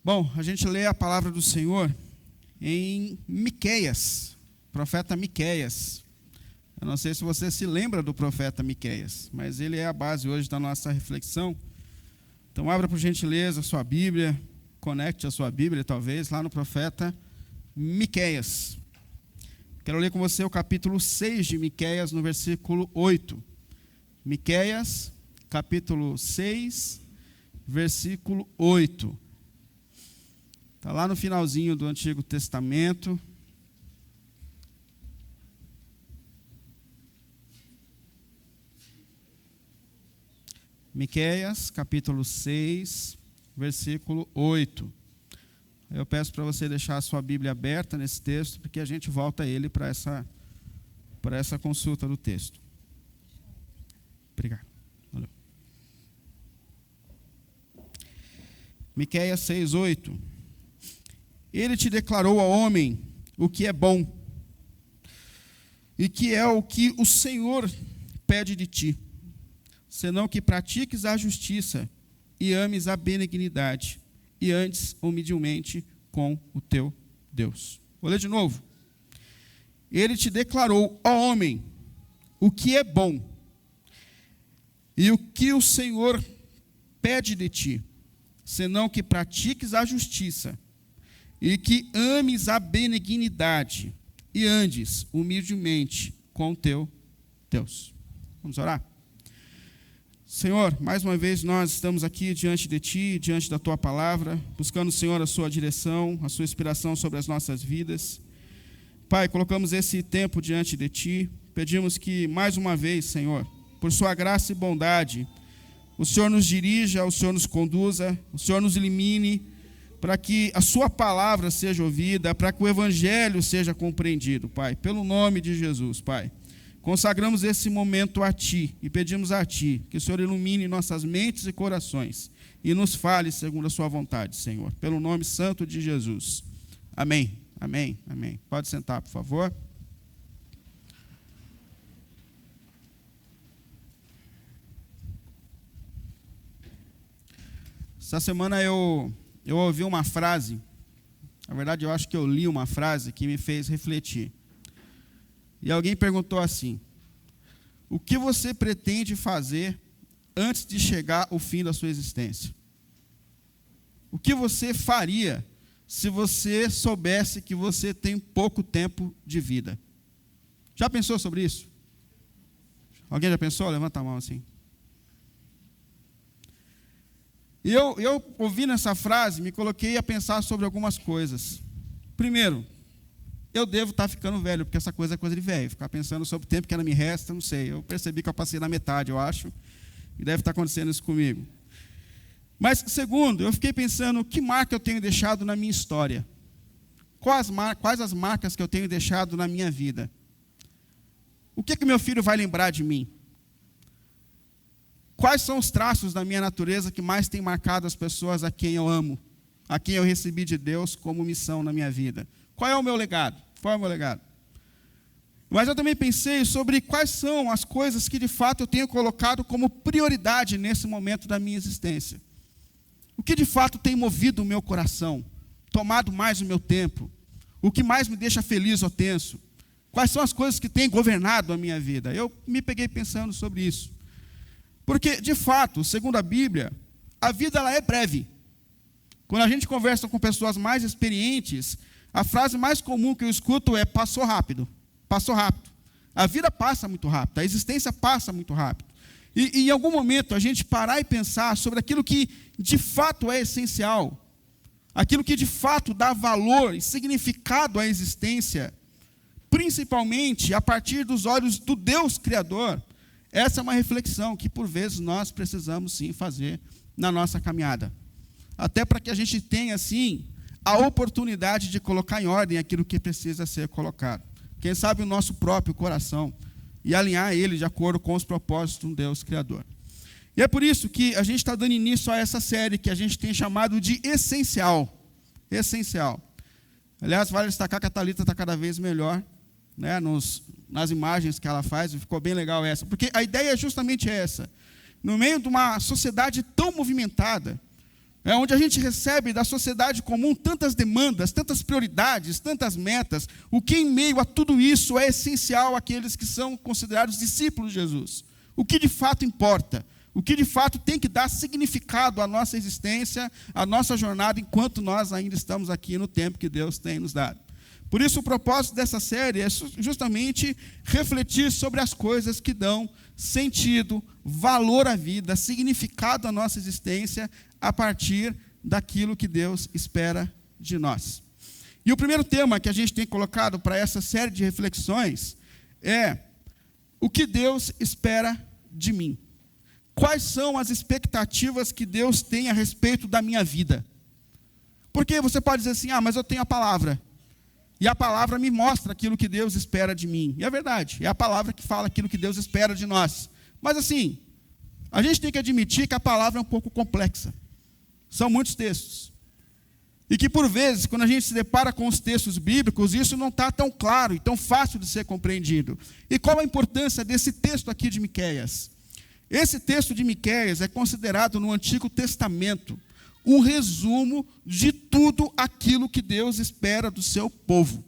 Bom, a gente lê a palavra do Senhor em Miqueias, profeta Miqueias. Eu não sei se você se lembra do profeta Miqueias, mas ele é a base hoje da nossa reflexão. Então, abra por gentileza a sua Bíblia, conecte a sua Bíblia, talvez, lá no profeta Miqueias. Quero ler com você o capítulo 6 de Miqueias, no versículo 8. Miqueias, capítulo 6, versículo 8. Está lá no finalzinho do Antigo Testamento. Miqueias, capítulo 6, versículo 8. Eu peço para você deixar a sua Bíblia aberta nesse texto, porque a gente volta a ele para essa consulta do texto. Obrigado. Valeu. Miqueias 6, 8. Ele te declarou ao homem o que é bom, e que é o que o Senhor pede de ti, senão que pratiques a justiça e ames a benignidade, e andes humildemente com o teu Deus. Vou ler de novo. Ele te declarou ao homem o que é bom, e o que o Senhor pede de ti, senão que pratiques a justiça, e que ames a benignidade, e andes humildemente com o teu Deus. Vamos orar? Senhor, mais uma vez nós estamos aqui diante de Ti, diante da Tua palavra, buscando, Senhor, a Sua direção, a Sua inspiração sobre as nossas vidas. Pai, colocamos esse tempo diante de Ti, pedimos que, mais uma vez, Senhor, por Sua graça e bondade, o Senhor nos dirija, o Senhor nos conduza, o Senhor nos ilumine, para que a Sua palavra seja ouvida, para que o Evangelho seja compreendido, Pai, pelo nome de Jesus, Pai. Consagramos esse momento a Ti e pedimos a Ti que o Senhor ilumine nossas mentes e corações e nos fale segundo a Sua vontade, Senhor, pelo nome santo de Jesus. Amém, amém, amém. Pode sentar, por favor. Essa semana eu ouvi uma frase, na verdade eu acho que eu li uma frase que me fez refletir. E alguém perguntou assim: o que você pretende fazer antes de chegar ao fim da sua existência? O que você faria se você soubesse que você tem pouco tempo de vida? Já pensou sobre isso? Alguém já pensou? Levanta a mão assim. E eu ouvindo essa frase, me coloquei a pensar sobre algumas coisas. Primeiro, eu devo estar ficando velho, porque essa coisa é coisa de velho. Ficar pensando sobre o tempo que ainda me resta, não sei. Eu percebi que eu passei na metade, eu acho, e deve estar acontecendo isso comigo. Mas, segundo, eu fiquei pensando, que marca eu tenho deixado na minha história? Quais as marcas que eu tenho deixado na minha vida? O que meu filho vai lembrar de mim? Quais são os traços da minha natureza que mais têm marcado as pessoas a quem eu amo, a quem eu recebi de Deus como missão na minha vida? Qual é o meu legado? Qual é o meu legado? Mas eu também pensei sobre quais são as coisas que de fato eu tenho colocado como prioridade nesse momento da minha existência. O que de fato tem movido o meu coração, tomado mais o meu tempo, o que mais me deixa feliz ou tenso? Quais são as coisas que têm governado a minha vida? Eu me peguei pensando sobre isso. Porque, de fato, segundo a Bíblia, a vida ela é breve. Quando a gente conversa com pessoas mais experientes, a frase mais comum que eu escuto é: passou rápido, passou rápido. A vida passa muito rápido, a existência passa muito rápido. E em algum momento a gente parar e pensar sobre aquilo que de fato é essencial, aquilo que de fato dá valor e significado à existência, principalmente a partir dos olhos do Deus Criador. Essa é uma reflexão que, por vezes, nós precisamos, sim, fazer na nossa caminhada. Até para que a gente tenha, sim, a oportunidade de colocar em ordem aquilo que precisa ser colocado. Quem sabe o nosso próprio coração e alinhar ele de acordo com os propósitos de um Deus Criador. E é por isso que a gente está dando início a essa série que a gente tem chamado de Essencial. Essencial. Aliás, vale destacar que a Thalita está cada vez melhor, né, nas imagens que ela faz, e ficou bem legal essa. Porque a ideia é justamente essa. No meio de uma sociedade tão movimentada, onde a gente recebe da sociedade comum tantas demandas, tantas prioridades, tantas metas, o que em meio a tudo isso é essencial àqueles que são considerados discípulos de Jesus. O que de fato importa, o que de fato tem que dar significado à nossa existência, à nossa jornada, enquanto nós ainda estamos aqui no tempo que Deus tem nos dado. Por isso, o propósito dessa série é justamente refletir sobre as coisas que dão sentido, valor à vida, significado à nossa existência, a partir daquilo que Deus espera de nós. E o primeiro tema que a gente tem colocado para essa série de reflexões é: o que Deus espera de mim? Quais são as expectativas que Deus tem a respeito da minha vida? Porque você pode dizer assim: mas eu tenho a palavra. E a palavra me mostra aquilo que Deus espera de mim. E é verdade, é a palavra que fala aquilo que Deus espera de nós. Mas assim, a gente tem que admitir que a palavra é um pouco complexa. São muitos textos. E que por vezes, quando a gente se depara com os textos bíblicos, isso não está tão claro e tão fácil de ser compreendido. E qual a importância desse texto aqui de Miqueias? Esse texto de Miqueias é considerado no Antigo Testamento um resumo de tudo aquilo que Deus espera do seu povo.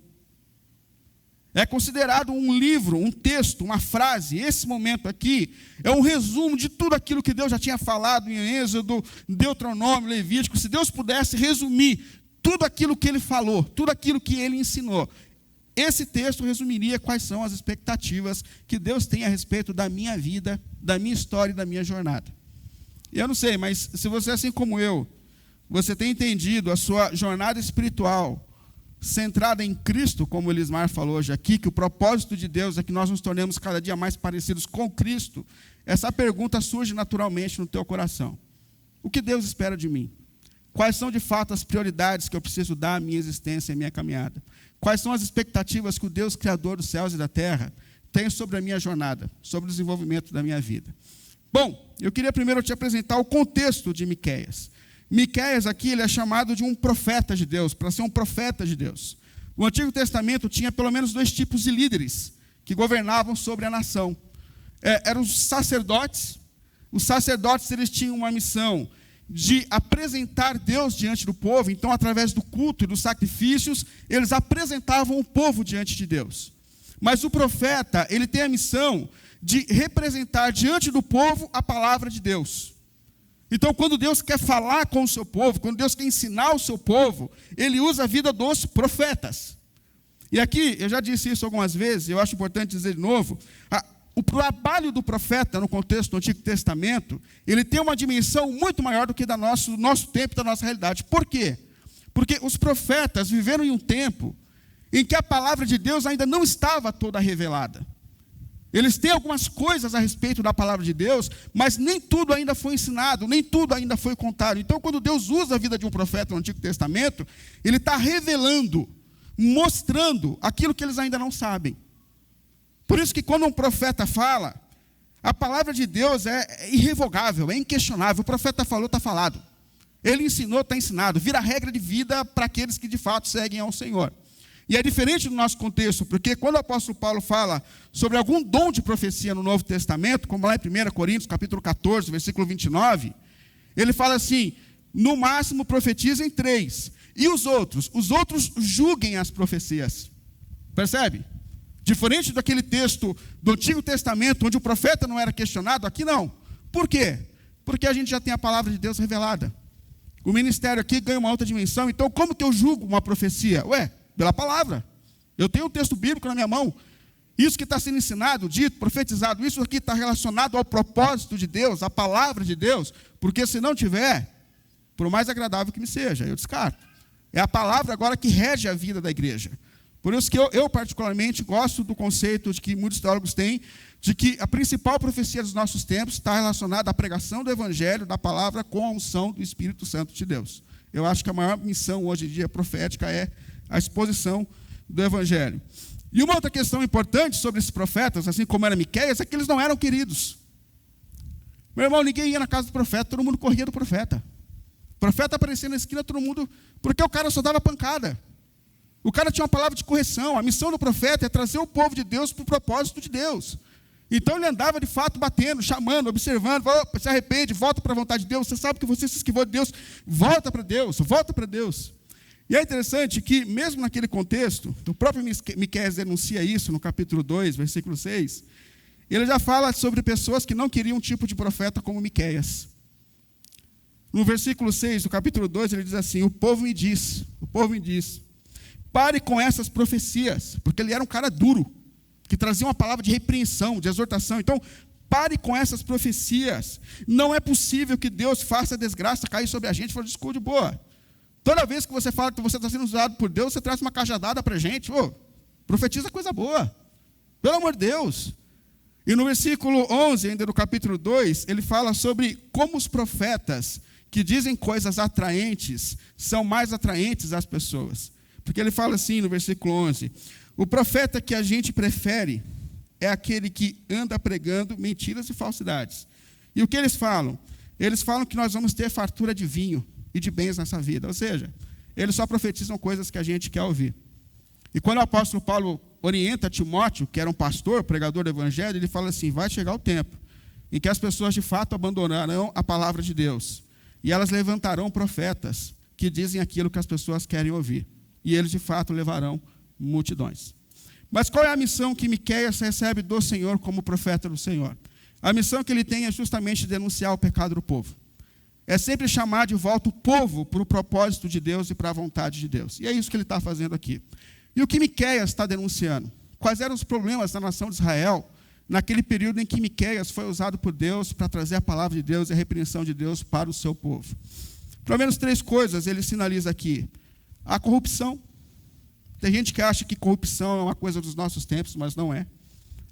É considerado um livro, um texto, uma frase. Esse momento aqui é um resumo de tudo aquilo que Deus já tinha falado em Êxodo, Deuteronômio, Levítico. Se Deus pudesse resumir tudo aquilo que Ele falou, tudo aquilo que Ele ensinou, esse texto resumiria quais são as expectativas que Deus tem a respeito da minha vida, da minha história e da minha jornada. E eu não sei, mas se você, assim como eu, você tem entendido a sua jornada espiritual centrada em Cristo, como o Elismar falou hoje aqui, que o propósito de Deus é que nós nos tornemos cada dia mais parecidos com Cristo, essa pergunta surge naturalmente no teu coração: o que Deus espera de mim? Quais são de fato as prioridades que eu preciso dar à minha existência e à minha caminhada? Quais são as expectativas que o Deus Criador dos céus e da terra tem sobre a minha jornada, sobre o desenvolvimento da minha vida? Bom, eu queria primeiro te apresentar o contexto de Miqueias. Miqueias aqui ele é chamado de um profeta de Deus, para ser um profeta de Deus. O Antigo Testamento tinha pelo menos 2 tipos de líderes que governavam sobre a nação. Eram os sacerdotes. Os sacerdotes eles tinham uma missão de apresentar Deus diante do povo. Então, através do culto e dos sacrifícios, eles apresentavam o povo diante de Deus. Mas o profeta, ele tem a missão de representar diante do povo a palavra de Deus. Então, quando Deus quer falar com o seu povo, quando Deus quer ensinar o seu povo, Ele usa a vida dos profetas. E aqui, eu já disse isso algumas vezes, eu acho importante dizer de novo, o trabalho do profeta no contexto do Antigo Testamento, ele tem uma dimensão muito maior do que do nosso tempo e da nossa realidade. Por quê? Porque os profetas viveram em um tempo em que a palavra de Deus ainda não estava toda revelada. Eles têm algumas coisas a respeito da palavra de Deus, mas nem tudo ainda foi ensinado, nem tudo ainda foi contado. Então, quando Deus usa a vida de um profeta no Antigo Testamento, Ele está revelando, mostrando aquilo que eles ainda não sabem. Por isso que quando um profeta fala, a palavra de Deus é irrevogável, é inquestionável. O profeta falou, está falado. Ele ensinou, está ensinado. Vira regra de vida para aqueles que de fato seguem ao Senhor. E é diferente do nosso contexto, porque quando o apóstolo Paulo fala sobre algum dom de profecia no Novo Testamento, como lá em 1 Coríntios, capítulo 14, versículo 29, ele fala assim: no máximo profetizem 3, e os outros julguem as profecias. Percebe? Diferente daquele texto do Antigo Testamento, onde o profeta não era questionado, aqui não. Por quê? Porque a gente já tem a palavra de Deus revelada. O ministério aqui ganha uma outra dimensão, então como que eu julgo uma profecia? Pela palavra. Eu tenho um texto bíblico na minha mão. Isso que está sendo ensinado, dito, profetizado, isso aqui está relacionado ao propósito de Deus, à palavra de Deus, porque se não tiver, por mais agradável que me seja, eu descarto. É a palavra agora que rege a vida da igreja. Por isso que eu particularmente gosto do conceito de que muitos teólogos têm, de que a principal profecia dos nossos tempos está relacionada à pregação do evangelho, da palavra, com a unção do Espírito Santo de Deus. Eu acho que a maior missão hoje em dia profética é a exposição do evangelho. E uma outra questão importante sobre esses profetas, assim como era Miqueias, é que eles não eram queridos. Meu irmão, ninguém ia na casa do profeta, todo mundo corria do profeta. O profeta aparecia na esquina, todo mundo, porque o cara só dava pancada. O cara tinha uma palavra de correção. A missão do profeta é trazer o povo de Deus para o propósito de Deus. Então ele andava de fato batendo, chamando, observando, falou, se arrepende, volta para a vontade de Deus, você sabe que você se esquivou de Deus, volta para Deus, volta para Deus. E é interessante que, mesmo naquele contexto, o próprio Miqueias denuncia isso no capítulo 2, versículo 6, ele já fala sobre pessoas que não queriam um tipo de profeta como Miqueias. No versículo 6 do capítulo 2, ele diz assim, o povo me diz, pare com essas profecias, porque ele era um cara duro, que trazia uma palavra de repreensão, de exortação. Então, pare com essas profecias. Não é possível que Deus faça a desgraça cair sobre a gente. Falou, desculpa de boa. Toda vez que você fala que você está sendo usado por Deus, você traz uma cajadada para a gente. Profetiza coisa boa. Pelo amor de Deus. E no versículo 11, ainda do capítulo 2, ele fala sobre como os profetas que dizem coisas atraentes são mais atraentes às pessoas. Porque ele fala assim no versículo 11, o profeta que a gente prefere é aquele que anda pregando mentiras e falsidades. E o que eles falam? Eles falam que nós vamos ter fartura de vinho e de bens nessa vida. Ou seja, eles só profetizam coisas que a gente quer ouvir. E quando o apóstolo Paulo orienta Timóteo, que era um pastor, pregador do evangelho, ele fala assim, vai chegar o tempo em que as pessoas de fato abandonarão a palavra de Deus. E elas levantarão profetas que dizem aquilo que as pessoas querem ouvir. E eles de fato levarão multidões. Mas qual é a missão que Miqueias recebe do Senhor como profeta do Senhor? A missão que ele tem é justamente denunciar o pecado do povo. É sempre chamar de volta o povo para o propósito de Deus e para a vontade de Deus. E é isso que ele está fazendo aqui. E o que Miqueias está denunciando? Quais eram os problemas da nação de Israel naquele período em que Miqueias foi usado por Deus para trazer a palavra de Deus e a repreensão de Deus para o seu povo? Pelo menos 3 coisas ele sinaliza aqui. A corrupção. Tem gente que acha que corrupção é uma coisa dos nossos tempos, mas não é.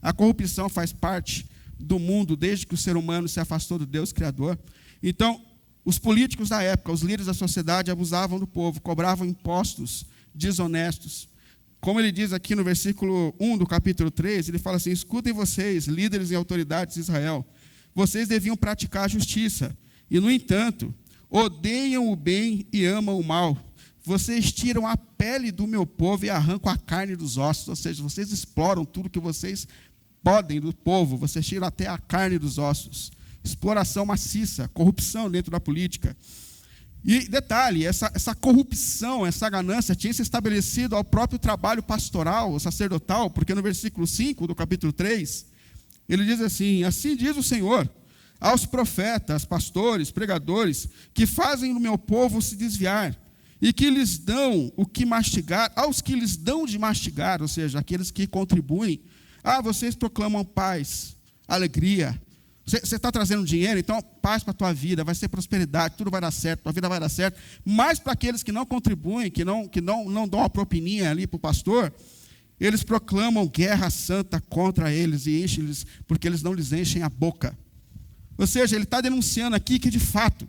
A corrupção faz parte do mundo desde que o ser humano se afastou do Deus Criador. Então, os políticos da época, os líderes da sociedade, abusavam do povo, cobravam impostos desonestos. Como ele diz aqui no versículo 1 do capítulo 3, ele fala assim, escutem vocês, líderes e autoridades de Israel, vocês deviam praticar a justiça, e, no entanto, odeiam o bem e amam o mal. Vocês tiram a pele do meu povo e arrancam a carne dos ossos. Ou seja, vocês exploram tudo que vocês podem do povo. Vocês tiram até a carne dos ossos. Exploração maciça, corrupção dentro da política. E, detalhe, essa corrupção, essa ganância tinha se estabelecido ao próprio trabalho pastoral, sacerdotal, porque no versículo 5 do capítulo 3, ele diz assim, assim diz o Senhor, aos profetas, pastores, pregadores, que fazem o meu povo se desviar, e que lhes dão o que mastigar, aos que lhes dão de mastigar, ou seja, aqueles que contribuem, vocês proclamam paz, alegria, você está trazendo dinheiro, então paz para a tua vida, vai ser prosperidade, tudo vai dar certo, tua vida vai dar certo, mas para aqueles que não contribuem, que não dão uma propininha ali para o pastor, eles proclamam guerra santa contra eles e enchem-lhes, porque eles não lhes enchem a boca. Ou seja, ele está denunciando aqui que de fato,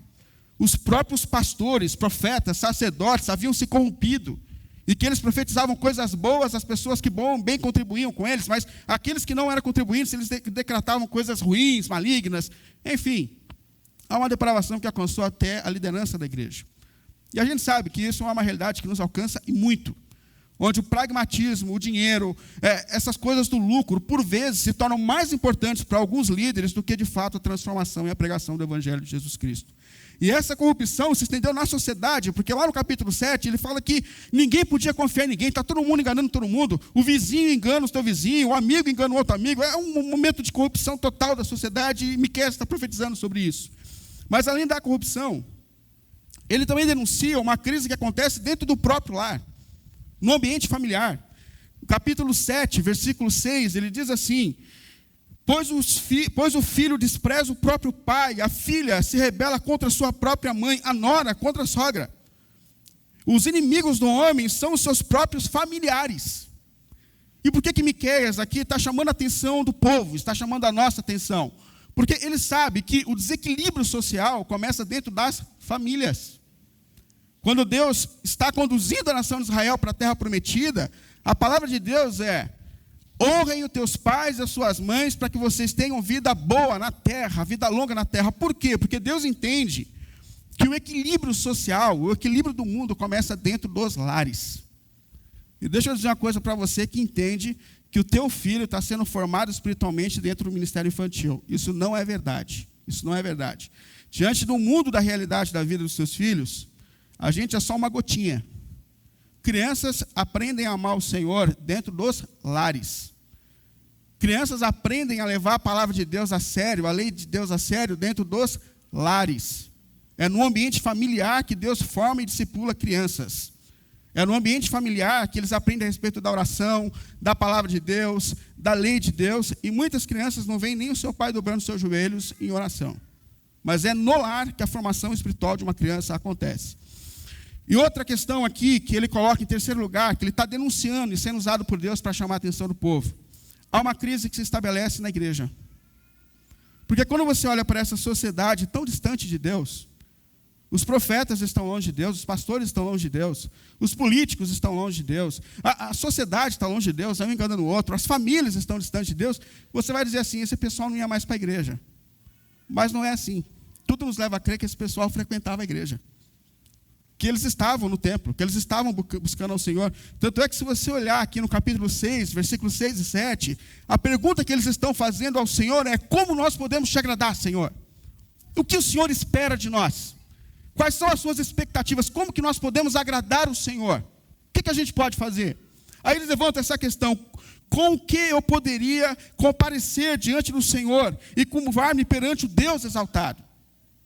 os próprios pastores, profetas, sacerdotes haviam se corrompido e que eles profetizavam coisas boas às pessoas que bem contribuíam com eles, mas aqueles que não eram contribuintes, eles decretavam coisas ruins, malignas, enfim. Há uma depravação que alcançou até a liderança da igreja. E a gente sabe que isso é uma realidade que nos alcança e muito, onde o pragmatismo, o dinheiro, essas coisas do lucro, por vezes, se tornam mais importantes para alguns líderes do que, de fato, a transformação e a pregação do Evangelho de Jesus Cristo. E essa corrupção se estendeu na sociedade, porque lá no capítulo 7, ele fala que ninguém podia confiar em ninguém, está todo mundo enganando todo mundo, o vizinho engana o seu vizinho, o amigo engana o outro amigo, é um momento de corrupção total da sociedade, e Miqueias está profetizando sobre isso. Mas, além da corrupção, ele também denuncia uma crise que acontece dentro do próprio lar, no ambiente familiar. No capítulo 7, versículo 6, ele diz assim, pois o filho despreza o próprio pai, a filha se rebela contra sua própria mãe, a nora contra a sogra. Os inimigos do homem são os seus próprios familiares. E por que Miqueias aqui está chamando a atenção do povo, está chamando a nossa atenção? Porque ele sabe que o desequilíbrio social começa dentro das famílias. Quando Deus está conduzindo a nação de Israel para a terra prometida, a palavra de Deus é: honrem os teus pais e as suas mães para que vocês tenham vida boa na terra, vida longa na terra. Por quê? Porque Deus entende que o equilíbrio social, o equilíbrio do mundo começa dentro dos lares. E deixa eu dizer uma coisa para você que entende que o teu filho está sendo formado espiritualmente dentro do ministério infantil. Isso não é verdade. Isso não é verdade. Diante do mundo da realidade da vida dos seus filhos, a gente é só uma gotinha. Crianças aprendem a amar o Senhor dentro dos lares. Crianças aprendem a levar a palavra de Deus a sério, a lei de Deus a sério dentro dos lares. É no ambiente familiar que Deus forma e discipula crianças. É no ambiente familiar que eles aprendem a respeito da oração, da palavra de Deus, da lei de Deus. E muitas crianças não veem nem o seu pai dobrando seus joelhos em oração. Mas é no lar que a formação espiritual de uma criança acontece. E outra questão aqui, que ele coloca em terceiro lugar, que ele está denunciando e sendo usado por Deus para chamar a atenção do povo. Há uma crise que se estabelece na igreja. Porque quando você olha para essa sociedade tão distante de Deus, os profetas estão longe de Deus, os pastores estão longe de Deus, os políticos estão longe de Deus, a sociedade está longe de Deus, um enganando o outro, as famílias estão distantes de Deus, você vai dizer assim, esse pessoal não ia mais para a igreja. Mas não é assim. Tudo nos leva a crer que esse pessoal frequentava a igreja. Que eles estavam no templo, que eles estavam buscando ao Senhor. Tanto é que se você olhar aqui no capítulo 6, versículos 6 e 7, a pergunta que eles estão fazendo ao Senhor é: como nós podemos te agradar, Senhor? O que o Senhor espera de nós? Quais são as suas expectativas? Como que nós podemos agradar o Senhor? O que a gente pode fazer? Aí eles levantam essa questão: com o que eu poderia comparecer diante do Senhor e curvar-me perante o Deus exaltado?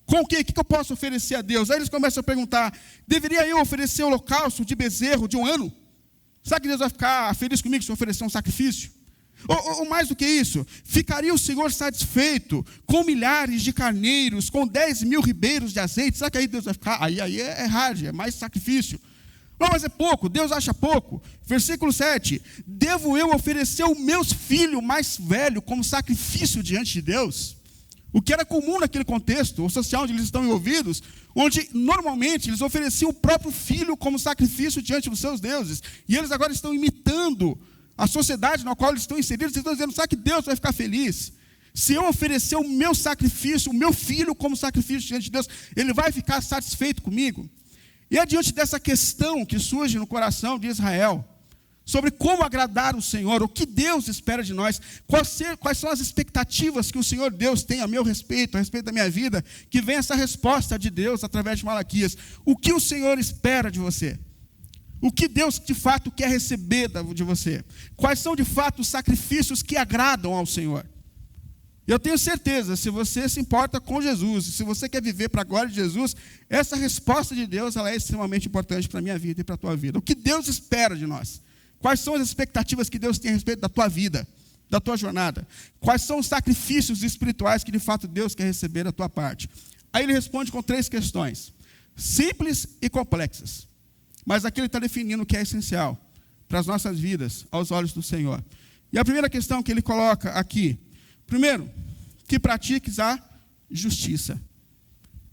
Com o quê? O que eu posso oferecer a Deus? Aí eles começam a perguntar: deveria eu oferecer holocausto de bezerro de um ano? Será que Deus vai ficar feliz comigo se eu oferecer um sacrifício? Ou mais do que isso, ficaria o Senhor satisfeito com milhares de carneiros, com 10.000 ribeiros de azeite? Será que aí Deus vai ficar? Aí é hard, é mais sacrifício. Não, mas é pouco, Deus acha pouco. Versículo 7, devo eu oferecer o meu filho mais velho como sacrifício diante de Deus? O que era comum naquele contexto, o social onde eles estão envolvidos, onde normalmente eles ofereciam o próprio filho como sacrifício diante dos seus deuses. E eles agora estão imitando a sociedade na qual eles estão inseridos. Eles estão dizendo: será que Deus vai ficar feliz? Se eu oferecer o meu sacrifício, o meu filho como sacrifício diante de Deus, ele vai ficar satisfeito comigo? E é diante dessa questão que surge no coração de Israel, sobre como agradar o Senhor, o que Deus espera de nós, quais são as expectativas que o Senhor Deus tem a meu respeito, a respeito da minha vida, que vem essa resposta de Deus através de Malaquias. O que o Senhor espera de você? O que Deus de fato quer receber de você? Quais são de fato os sacrifícios que agradam ao Senhor? Eu tenho certeza, se você se importa com Jesus, se você quer viver para a glória de Jesus, essa resposta de Deus ela é extremamente importante para a minha vida e para a tua vida. O que Deus espera de nós? Quais são as expectativas que Deus tem a respeito da tua vida, da tua jornada? Quais são os sacrifícios espirituais que de fato Deus quer receber da tua parte? Aí ele responde com 3 questões, simples e complexas. Mas aqui ele está definindo o que é essencial para as nossas vidas, aos olhos do Senhor. E a primeira questão que ele coloca aqui, primeiro, que pratiques a justiça.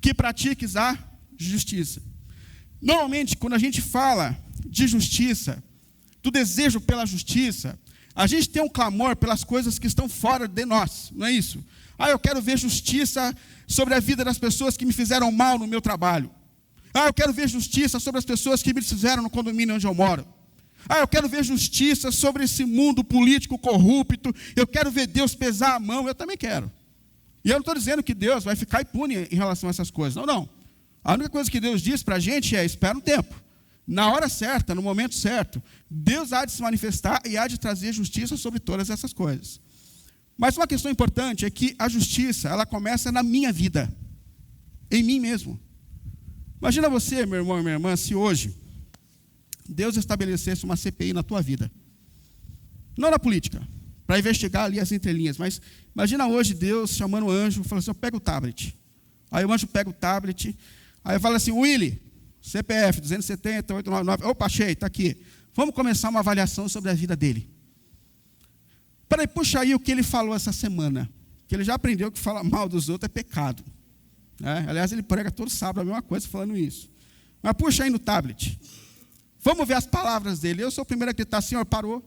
Que pratiques a justiça. Normalmente, quando a gente fala de justiça, do desejo pela justiça, a gente tem um clamor pelas coisas que estão fora de nós, não é isso? Eu quero ver justiça sobre a vida das pessoas que me fizeram mal no meu trabalho. Eu quero ver justiça sobre as pessoas que me fizeram no condomínio onde eu moro. Eu quero ver justiça sobre esse mundo político corrupto. Eu quero ver Deus pesar a mão. Eu também quero. E eu não estou dizendo que Deus vai ficar impune em relação a essas coisas. Não, não. A única coisa que Deus diz para a gente é: espera um tempo. Na hora certa, no momento certo, Deus há de se manifestar e há de trazer justiça sobre todas essas coisas. Mas uma questão importante é que a justiça, ela começa na minha vida, em mim mesmo. Imagina você, meu irmão e minha irmã, se hoje Deus estabelecesse uma CPI na tua vida. Não na política, para investigar ali as entrelinhas, mas imagina hoje Deus chamando o anjo, falando assim: pega o tablet. Aí o anjo pega o tablet, aí fala assim: Willy, CPF 270, 899, opa, achei, está aqui. Vamos começar uma avaliação sobre a vida dele. Peraí, puxa aí o que ele falou essa semana. Que ele já aprendeu que falar mal dos outros é pecado. Aliás, ele prega todo sábado a mesma coisa falando isso. Mas puxa aí no tablet. Vamos ver as palavras dele. Eu sou o primeiro a gritar: Senhor, parou.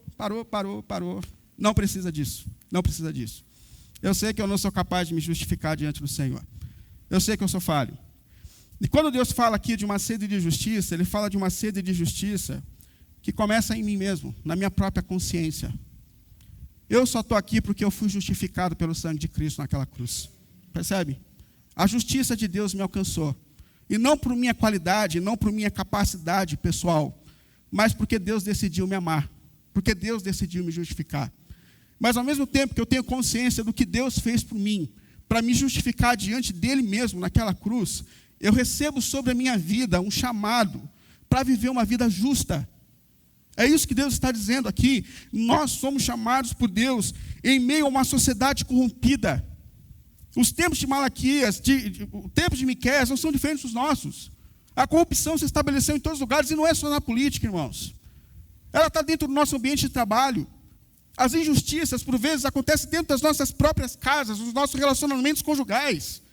Não precisa disso. Não precisa disso. Eu sei que eu não sou capaz de me justificar diante do Senhor. Eu sei que eu sou falho. E quando Deus fala aqui de uma sede de justiça, Ele fala de uma sede de justiça que começa em mim mesmo, na minha própria consciência. Eu só estou aqui porque eu fui justificado pelo sangue de Cristo naquela cruz. Percebe? A justiça de Deus me alcançou. E não por minha qualidade, não por minha capacidade pessoal, mas porque Deus decidiu me amar. Porque Deus decidiu me justificar. Mas ao mesmo tempo que eu tenho consciência do que Deus fez por mim, para me justificar diante dele mesmo naquela cruz, eu recebo sobre a minha vida um chamado para viver uma vida justa. É isso que Deus está dizendo aqui. Nós somos chamados por Deus em meio a uma sociedade corrompida. Os tempos de Malaquias, os tempos de Miqueias não são diferentes dos nossos. A corrupção se estabeleceu em todos os lugares e não é só na política, irmãos. Ela está dentro do nosso ambiente de trabalho. As injustiças, por vezes, acontecem dentro das nossas próprias casas, dos nossos relacionamentos conjugais.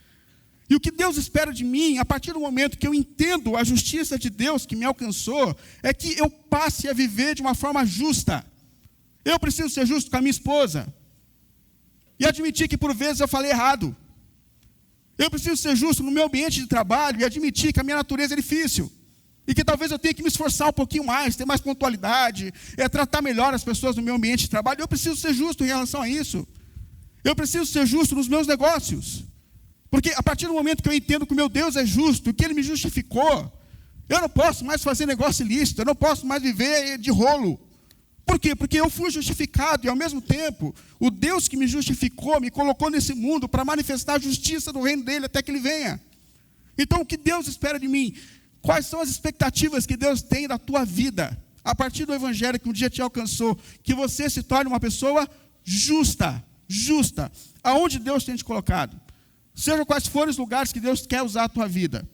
E o que Deus espera de mim, a partir do momento que eu entendo a justiça de Deus que me alcançou, é que eu passe a viver de uma forma justa. Eu preciso ser justo com a minha esposa. E admitir que, por vezes, eu falei errado. Eu preciso ser justo no meu ambiente de trabalho e admitir que a minha natureza é difícil. E que talvez eu tenha que me esforçar um pouquinho mais, ter mais pontualidade, tratar melhor as pessoas no meu ambiente de trabalho. Eu preciso ser justo em relação a isso. Eu preciso ser justo nos meus negócios. Porque a partir do momento que eu entendo que o meu Deus é justo, que Ele me justificou, eu não posso mais fazer negócio ilícito, eu não posso mais viver de rolo. Por quê? Porque eu fui justificado e, ao mesmo tempo, o Deus que me justificou me colocou nesse mundo para manifestar a justiça do reino dEle até que Ele venha. Então, o que Deus espera de mim? Quais são as expectativas que Deus tem da tua vida? A partir do Evangelho que um dia te alcançou, que você se torne uma pessoa justa. Justa. Aonde Deus tem te colocado? Seja quais forem os lugares que Deus quer usar a tua vida.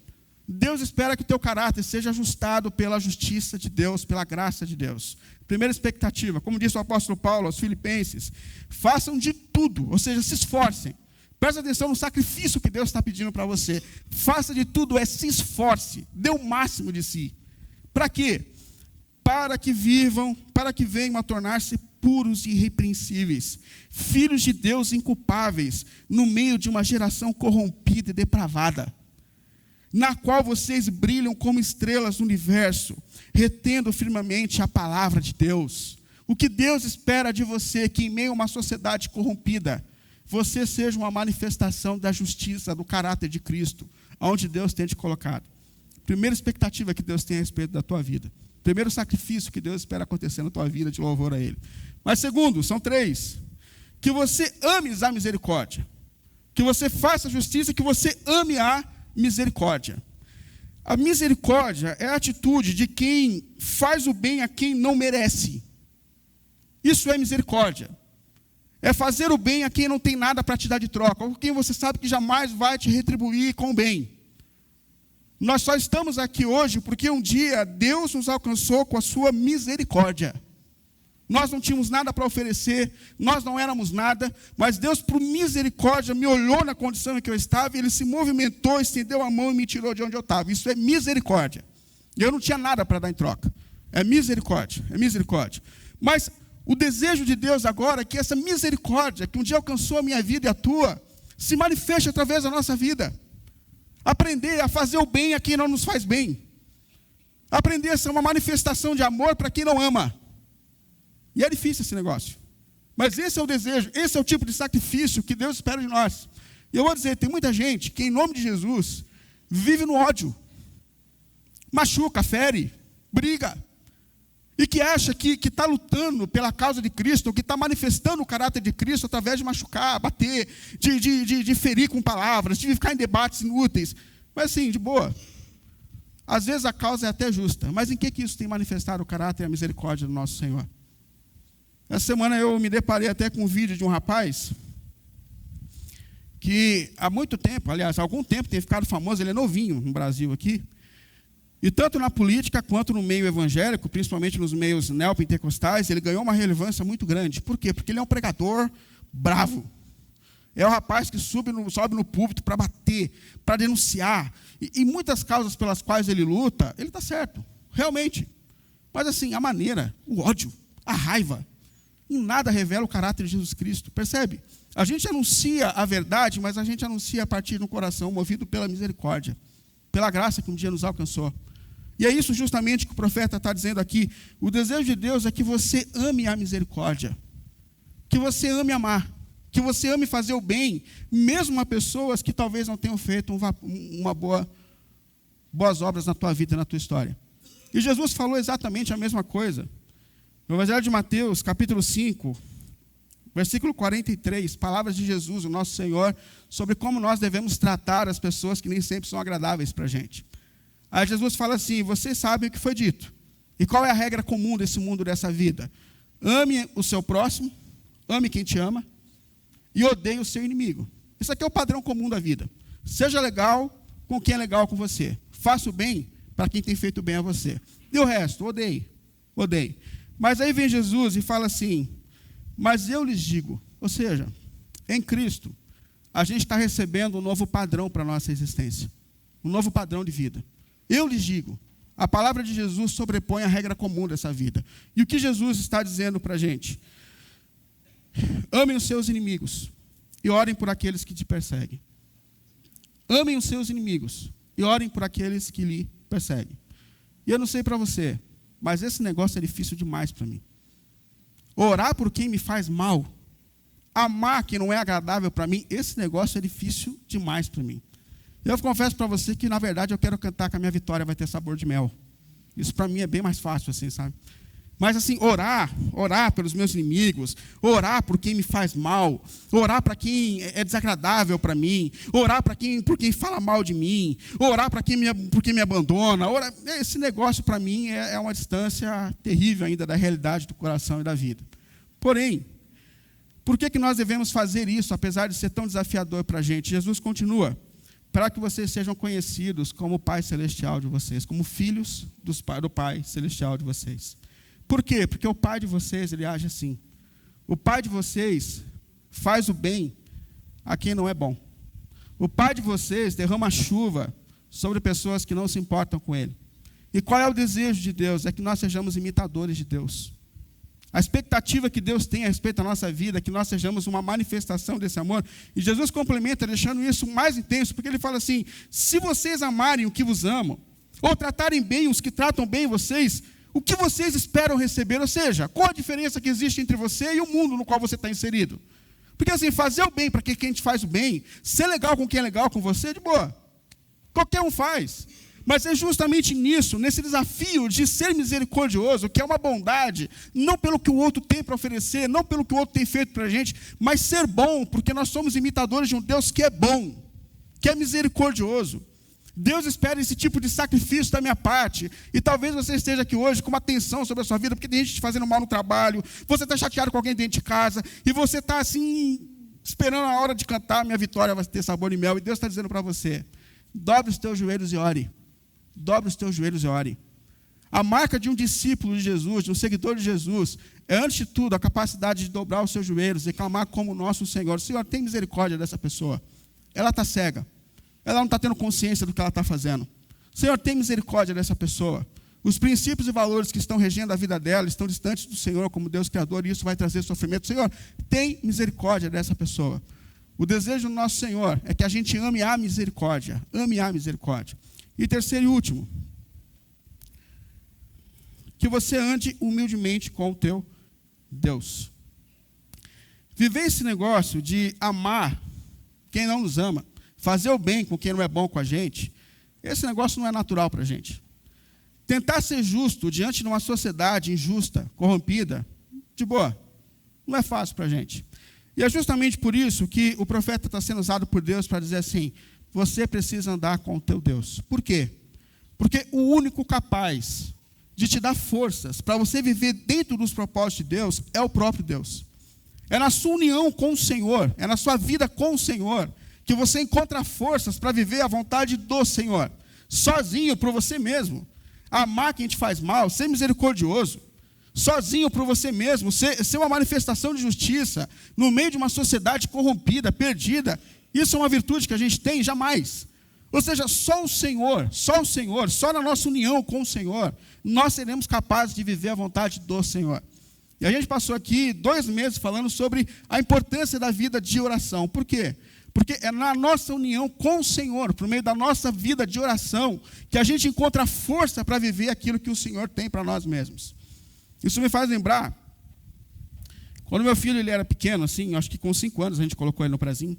Deus espera que o teu caráter seja ajustado pela justiça de Deus, pela graça de Deus. Primeira expectativa, como disse o apóstolo Paulo aos Filipenses, façam de tudo, ou seja, se esforcem. Presta atenção no sacrifício que Deus está pedindo para você. Faça de tudo, se esforce, dê o máximo de si. Para quê? Para que vivam, para que venham a tornar-se puros e irrepreensíveis, filhos de Deus inculpáveis, no meio de uma geração corrompida e depravada, na qual vocês brilham como estrelas no universo, retendo firmemente a palavra de Deus. O que Deus espera de você é que, em meio a uma sociedade corrompida, você seja uma manifestação da justiça, do caráter de Cristo, aonde Deus tem te colocado. Primeira expectativa que Deus tem a respeito da tua vida. Primeiro sacrifício que Deus espera acontecer na tua vida de louvor a Ele. Mas segundo, são 3. Que você ames a misericórdia. Que você faça a justiça, que você ame a misericórdia. A misericórdia é a atitude de quem faz o bem a quem não merece. Isso é misericórdia. É fazer o bem a quem não tem nada para te dar de troca, ou quem você sabe que jamais vai te retribuir com o bem. Nós só estamos aqui hoje porque um dia Deus nos alcançou com a sua misericórdia. Nós não tínhamos nada para oferecer, nós não éramos nada, mas Deus, por misericórdia, me olhou na condição em que eu estava, e Ele se movimentou, estendeu a mão e me tirou de onde eu estava. Isso é misericórdia. E eu não tinha nada para dar em troca. É misericórdia, é misericórdia. Mas o desejo de Deus agora é que essa misericórdia, que um dia alcançou a minha vida e a tua, se manifeste através da nossa vida. Aprender a fazer o bem a quem não nos faz bem. Aprender a ser uma manifestação de amor para quem não ama. E é difícil esse negócio. Mas esse é o desejo, esse é o tipo de sacrifício que Deus espera de nós. E eu vou dizer, tem muita gente que, em nome de Jesus, vive no ódio. Machuca, fere, briga. E que acha que está lutando pela causa de Cristo, ou que está manifestando o caráter de Cristo através de machucar, bater, de ferir com palavras, de ficar em debates inúteis. Mas assim, de boa. Às vezes a causa é até justa, mas em que isso tem manifestado o caráter e a misericórdia do nosso Senhor? Essa semana eu me deparei até com um vídeo de um rapaz que há muito tempo, aliás, há algum tempo tem ficado famoso, ele é novinho no Brasil aqui, e tanto na política quanto no meio evangélico, principalmente nos meios neopentecostais, ele ganhou uma relevância muito grande. Por quê? Porque ele é um pregador bravo. É o rapaz que sobe no púlpito para bater, para denunciar. E muitas causas pelas quais ele luta, ele está certo, realmente. Mas assim, a maneira, o ódio, a raiva, em nada revela o caráter de Jesus Cristo. Percebe? A gente anuncia a verdade, mas a gente anuncia a partir do coração, movido pela misericórdia, pela graça que um dia nos alcançou. E é isso justamente que o profeta está dizendo aqui. O desejo de Deus é que você ame a misericórdia. que você ame amar, que você ame fazer o bem, mesmo a pessoas que talvez não tenham feito boas obras na tua vida e na tua história. E Jesus falou exatamente a mesma coisa. No Evangelho de Mateus, capítulo 5, versículo 43, palavras de Jesus, o nosso Senhor, sobre como nós devemos tratar as pessoas que nem sempre são agradáveis para a gente. Aí Jesus fala assim: vocês sabem o que foi dito. E qual é a regra comum desse mundo, dessa vida? Ame o seu próximo, ame quem te ama, e odeie o seu inimigo. Isso aqui é o padrão comum da vida. Seja legal com quem é legal com você. Faça o bem para quem tem feito bem a você. E o resto, odeie. Odeie. Mas aí vem Jesus e fala assim: mas eu lhes digo, ou seja, em Cristo, a gente está recebendo um novo padrão para a nossa existência. Um novo padrão de vida. Eu lhes digo, a palavra de Jesus sobrepõe a regra comum dessa vida. E o que Jesus está dizendo para a gente? Amem os seus inimigos e orem por aqueles que te perseguem. Amem os seus inimigos e orem por aqueles que lhe perseguem. E eu não sei para você, mas esse negócio é difícil demais para mim. Orar por quem me faz mal, amar quem não é agradável para mim, esse negócio é difícil demais para mim. Eu confesso para você que, na verdade, eu quero cantar que a minha vitória vai ter sabor de mel. Isso para mim é bem mais fácil, assim, sabe? Mas assim, orar pelos meus inimigos, orar por quem me faz mal, orar para quem é desagradável para mim, orar por quem fala mal de mim, orar por quem me abandona, esse negócio para mim é uma distância terrível ainda da realidade do coração e da vida. Porém, por que nós devemos fazer isso, apesar de ser tão desafiador para a gente? Jesus continua: para que vocês sejam conhecidos como o Pai Celestial de vocês, como filhos do Pai Celestial de vocês. Por quê? Porque o Pai de vocês, ele age assim. O Pai de vocês faz o bem a quem não é bom. O Pai de vocês derrama chuva sobre pessoas que não se importam com Ele. E qual é o desejo de Deus? É que nós sejamos imitadores de Deus. A expectativa que Deus tem a respeito da nossa vida é que nós sejamos uma manifestação desse amor. E Jesus complementa, deixando isso mais intenso, porque Ele fala assim: se vocês amarem o que vos amam, ou tratarem bem os que tratam bem vocês, o que vocês esperam receber? Ou seja, qual a diferença que existe entre você e o mundo no qual você está inserido? Porque assim, fazer o bem para quem te faz o bem, ser legal com quem é legal com você, de boa. Qualquer um faz. Mas é justamente nisso, nesse desafio de ser misericordioso, que é uma bondade, não pelo que o outro tem para oferecer, não pelo que o outro tem feito para a gente, mas ser bom, porque nós somos imitadores de um Deus que é bom, que é misericordioso. Deus espera esse tipo de sacrifício da minha parte. E talvez você esteja aqui hoje com uma tensão sobre a sua vida, porque tem gente te fazendo mal no trabalho, você está chateado com alguém dentro de casa, e você está assim, esperando a hora de cantar, minha vitória vai ter sabor de mel. E Deus está dizendo para você: dobre os teus joelhos e ore. Dobre os teus joelhos e ore. A marca de um discípulo de Jesus, de um seguidor de Jesus, é, antes de tudo, a capacidade de dobrar os seus joelhos e clamar como nosso Senhor: Senhor, tem misericórdia dessa pessoa. Ela está cega. Ela não está tendo consciência do que ela está fazendo. Senhor, tem misericórdia dessa pessoa. Os princípios e valores que estão regendo a vida dela estão distantes do Senhor como Deus Criador, e isso vai trazer sofrimento. Senhor, tem misericórdia dessa pessoa. O desejo do nosso Senhor é que a gente ame a misericórdia. Ame a misericórdia. E terceiro e último, que você ande humildemente com o teu Deus. Viver esse negócio de amar quem não nos ama, fazer o bem com quem não é bom com a gente, esse negócio não é natural para a gente. Tentar ser justo diante de uma sociedade injusta, corrompida, de boa, não é fácil para a gente. E é justamente por isso que o profeta está sendo usado por Deus para dizer assim: você precisa andar com o teu Deus. Por quê? Porque o único capaz de te dar forças para você viver dentro dos propósitos de Deus é o próprio Deus. É na sua união com o Senhor, é na sua vida com o Senhor, que você encontra forças para viver a vontade do Senhor. Sozinho, por você mesmo. Amar quem te faz mal, ser misericordioso. Sozinho, por você mesmo, ser uma manifestação de justiça no meio de uma sociedade corrompida, perdida. Isso é uma virtude que a gente tem? Jamais. Ou seja, só o Senhor, só na nossa união com o Senhor, nós seremos capazes de viver a vontade do Senhor. E a gente passou aqui 2 meses falando sobre a importância da vida de oração. Por quê? Porque é na nossa união com o Senhor, por meio da nossa vida de oração, que a gente encontra força para viver aquilo que o Senhor tem para nós mesmos. Isso me faz lembrar Quando meu filho ele era pequeno, assim, acho que com 5 anos, a gente colocou ele no prezinho.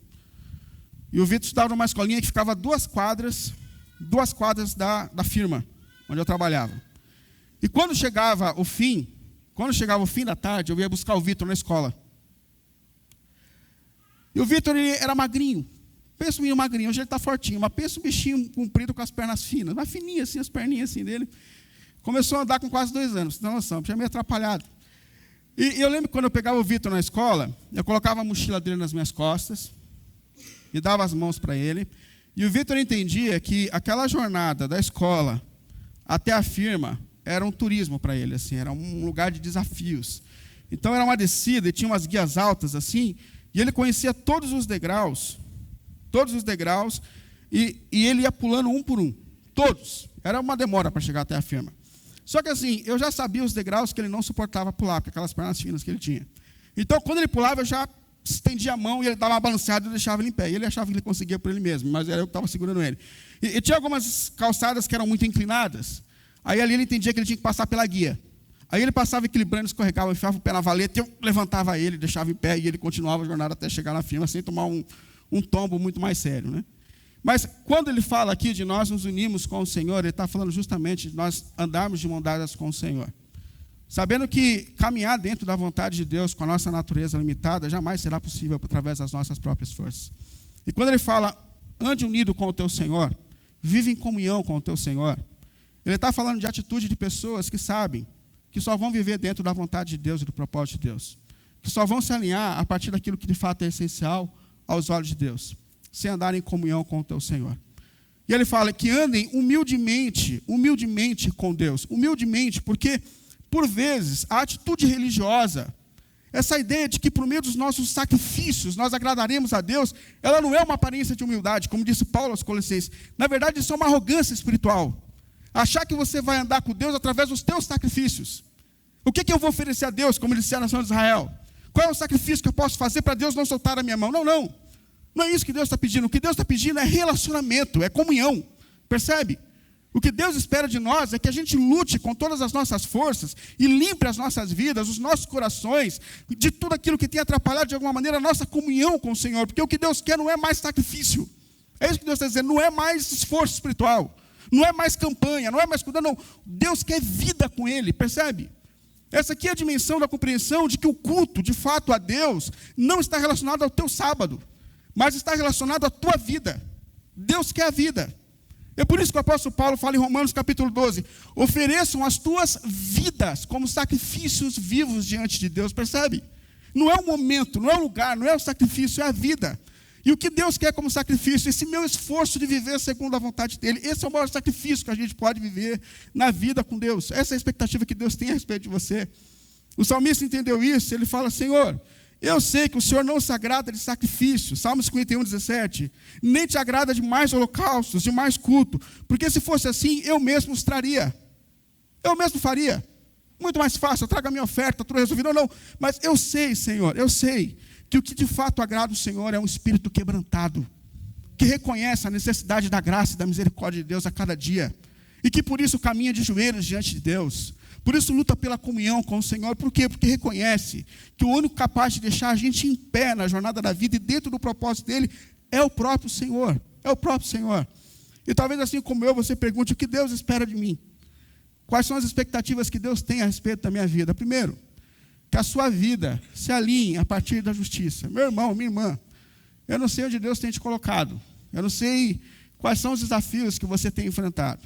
E o Vitor estudava numa escolinha que ficava 2 quadras da firma onde eu trabalhava. E quando chegava o fim da tarde, eu ia buscar o Vitor na escola. E o Vitor ele era magrinho. Pensa um menino magrinho, hoje ele está fortinho, mas pensa um bichinho comprido com as pernas finas, mas fininha assim, as perninhas assim dele. Começou a andar com quase 2 anos, não tem noção, tinha meio atrapalhado. E eu lembro que quando eu pegava o Vitor na escola, eu colocava a mochila dele nas minhas costas e dava as mãos para ele. E o Vitor entendia que aquela jornada da escola até a firma era um turismo para ele, assim, era um lugar de desafios. Então era uma descida e tinha umas guias altas assim, e ele conhecia todos os degraus, e ele ia pulando um por um, todos. Era uma demora para chegar até a firma. Só que assim, eu já sabia os degraus que ele não suportava pular, porque aquelas pernas finas que ele tinha. Então, quando ele pulava, eu já estendia a mão e ele dava uma balanceada e deixava ele em pé. E ele achava que ele conseguia por ele mesmo, mas era eu que estava segurando ele. E tinha algumas calçadas que eram muito inclinadas. Aí ali ele entendia que ele tinha que passar pela guia. Aí ele passava equilibrando, escorregava, enfiava o pé na valeta, eu levantava ele, deixava em pé e ele continuava a jornada até chegar na firma, sem tomar um tombo muito mais sério, né? Mas quando ele fala aqui de nós nos unimos com o Senhor, ele está falando justamente de nós andarmos de mão dadas com o Senhor. Sabendo que caminhar dentro da vontade de Deus com a nossa natureza limitada jamais será possível através das nossas próprias forças. E quando ele fala, ande unido com o teu Senhor, vive em comunhão com o teu Senhor, ele está falando de atitude de pessoas que sabem que só vão viver dentro da vontade de Deus e do propósito de Deus, que só vão se alinhar a partir daquilo que de fato é essencial aos olhos de Deus, sem andar em comunhão com o teu Senhor. E ele fala que andem humildemente com Deus, humildemente, porque, por vezes, a atitude religiosa, essa ideia de que por meio dos nossos sacrifícios nós agradaremos a Deus, ela não é uma aparência de humildade, como disse Paulo aos Colossenses. Na verdade, isso é uma arrogância espiritual. Achar que você vai andar com Deus através dos teus sacrifícios. O que eu vou oferecer a Deus, como ele disse à nação de Israel? Qual é o sacrifício que eu posso fazer para Deus não soltar a minha mão? Não. Não é isso que Deus está pedindo. O que Deus está pedindo é relacionamento, é comunhão. Percebe? O que Deus espera de nós é que a gente lute com todas as nossas forças e limpe as nossas vidas, os nossos corações, de tudo aquilo que tem atrapalhado de alguma maneira a nossa comunhão com o Senhor. Porque o que Deus quer não é mais sacrifício. É isso que Deus está dizendo, não é mais esforço espiritual. Não é mais campanha, não é mais cuidado, não. Deus quer vida com Ele, percebe? Essa aqui é a dimensão da compreensão de que o culto, de fato, a Deus, não está relacionado ao teu sábado, mas está relacionado à tua vida. Deus quer a vida. É por isso que o apóstolo Paulo fala em Romanos capítulo 12, ofereçam as tuas vidas como sacrifícios vivos diante de Deus, percebe? Não é o momento, não é o lugar, não é o sacrifício, é a vida. E o que Deus quer como sacrifício? Esse meu esforço de viver segundo a vontade dEle. Esse é o maior sacrifício que a gente pode viver na vida com Deus. Essa é a expectativa que Deus tem a respeito de você. O salmista entendeu isso, ele fala, Senhor, eu sei que o Senhor não se agrada de sacrifício. Salmo 51, 17. Nem te agrada de mais holocaustos, de mais culto. Porque se fosse assim, eu mesmo os traria. Eu mesmo faria. Muito mais fácil, eu trago a minha oferta, tudo resolvido. Não, mas eu sei, Senhor, eu sei que o que de fato agrada o Senhor é um espírito quebrantado, que reconhece a necessidade da graça e da misericórdia de Deus a cada dia, e que por isso caminha de joelhos diante de Deus, por isso luta pela comunhão com o Senhor. Por quê? Porque reconhece que o único capaz de deixar a gente em pé na jornada da vida e dentro do propósito dEle é o próprio Senhor, E talvez assim como eu, você pergunte, o que Deus espera de mim? Quais são as expectativas que Deus tem a respeito da minha vida? Primeiro, que a sua vida se alinhe a partir da justiça. Meu irmão, minha irmã, eu não sei onde Deus tem te colocado. Eu não sei quais são os desafios que você tem enfrentado.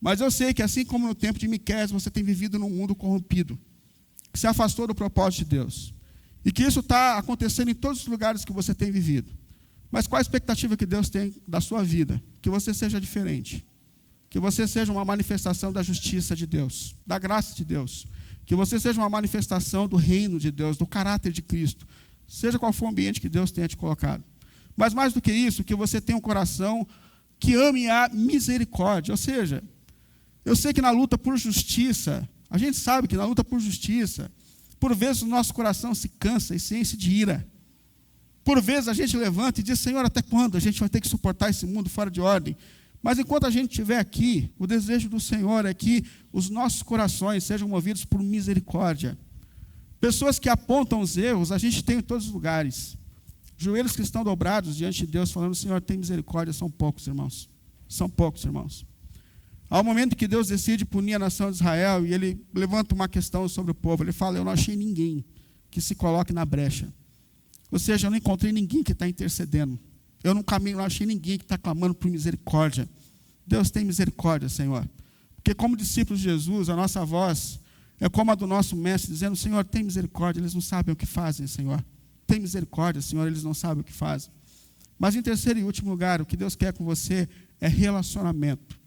Mas eu sei que assim como no tempo de Miqueias, você tem vivido num mundo corrompido, que se afastou do propósito de Deus. E que isso está acontecendo em todos os lugares que você tem vivido. Mas qual a expectativa que Deus tem da sua vida? Que você seja diferente. Que você seja uma manifestação da justiça de Deus, da graça de Deus. Que você seja uma manifestação do reino de Deus, do caráter de Cristo, seja qual for o ambiente que Deus tenha te colocado. Mas mais do que isso, que você tenha um coração que ame a misericórdia. Ou seja, eu sei que na luta por justiça, a gente sabe que na luta por justiça, por vezes o nosso coração se cansa e se enche de ira. Por vezes a gente levanta e diz, Senhor, até quando a gente vai ter que suportar esse mundo fora de ordem? Mas enquanto a gente estiver aqui, o desejo do Senhor é que os nossos corações sejam movidos por misericórdia. Pessoas que apontam os erros, a gente tem em todos os lugares. Joelhos que estão dobrados diante de Deus, falando, Senhor, tem misericórdia, são poucos, irmãos. São poucos, irmãos. Ao momento que Deus decide punir a nação de Israel, e ele levanta uma questão sobre o povo, ele fala, eu não achei ninguém que se coloque na brecha. Ou seja, eu não encontrei ninguém que está intercedendo. Eu no caminho não achei ninguém que está clamando por misericórdia. Deus tem misericórdia, Senhor. Porque como discípulos de Jesus, a nossa voz é como a do nosso mestre, dizendo, Senhor, tem misericórdia, eles não sabem o que fazem, Senhor. Tem misericórdia, Senhor, eles não sabem o que fazem. Mas em terceiro e último lugar, o que Deus quer com você é relacionamento.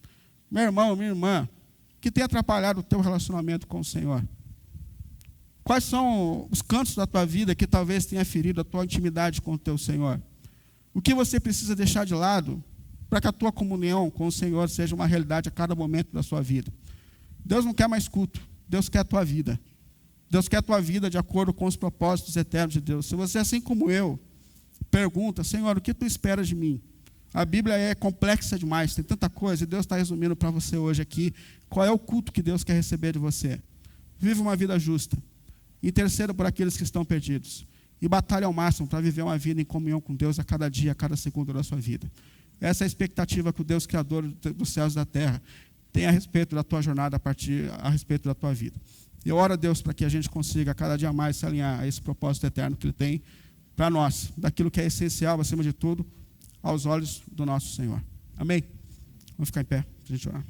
Meu irmão, minha irmã, que tem atrapalhado o teu relacionamento com o Senhor? Quais são os cantos da tua vida que talvez tenha ferido a tua intimidade com o teu Senhor? O que você precisa deixar de lado para que a tua comunhão com o Senhor seja uma realidade a cada momento da sua vida? Deus não quer mais culto, Deus quer a tua vida. Deus quer a tua vida de acordo com os propósitos eternos de Deus. Se você, assim como eu, pergunta, Senhor, o que tu esperas de mim? A Bíblia é complexa demais, tem tanta coisa, e Deus está resumindo para você hoje aqui qual é o culto que Deus quer receber de você. Viva uma vida justa, interceda por aqueles que estão perdidos, e batalhe ao máximo para viver uma vida em comunhão com Deus a cada dia, a cada segundo da sua vida. Essa é a expectativa que o Deus Criador dos céus e da terra tem a respeito da tua jornada, a respeito da tua vida. Eu oro a Deus para que a gente consiga cada dia mais se alinhar a esse propósito eterno que Ele tem para nós, daquilo que é essencial, acima de tudo, aos olhos do nosso Senhor. Amém? Vamos ficar em pé para a gente orar.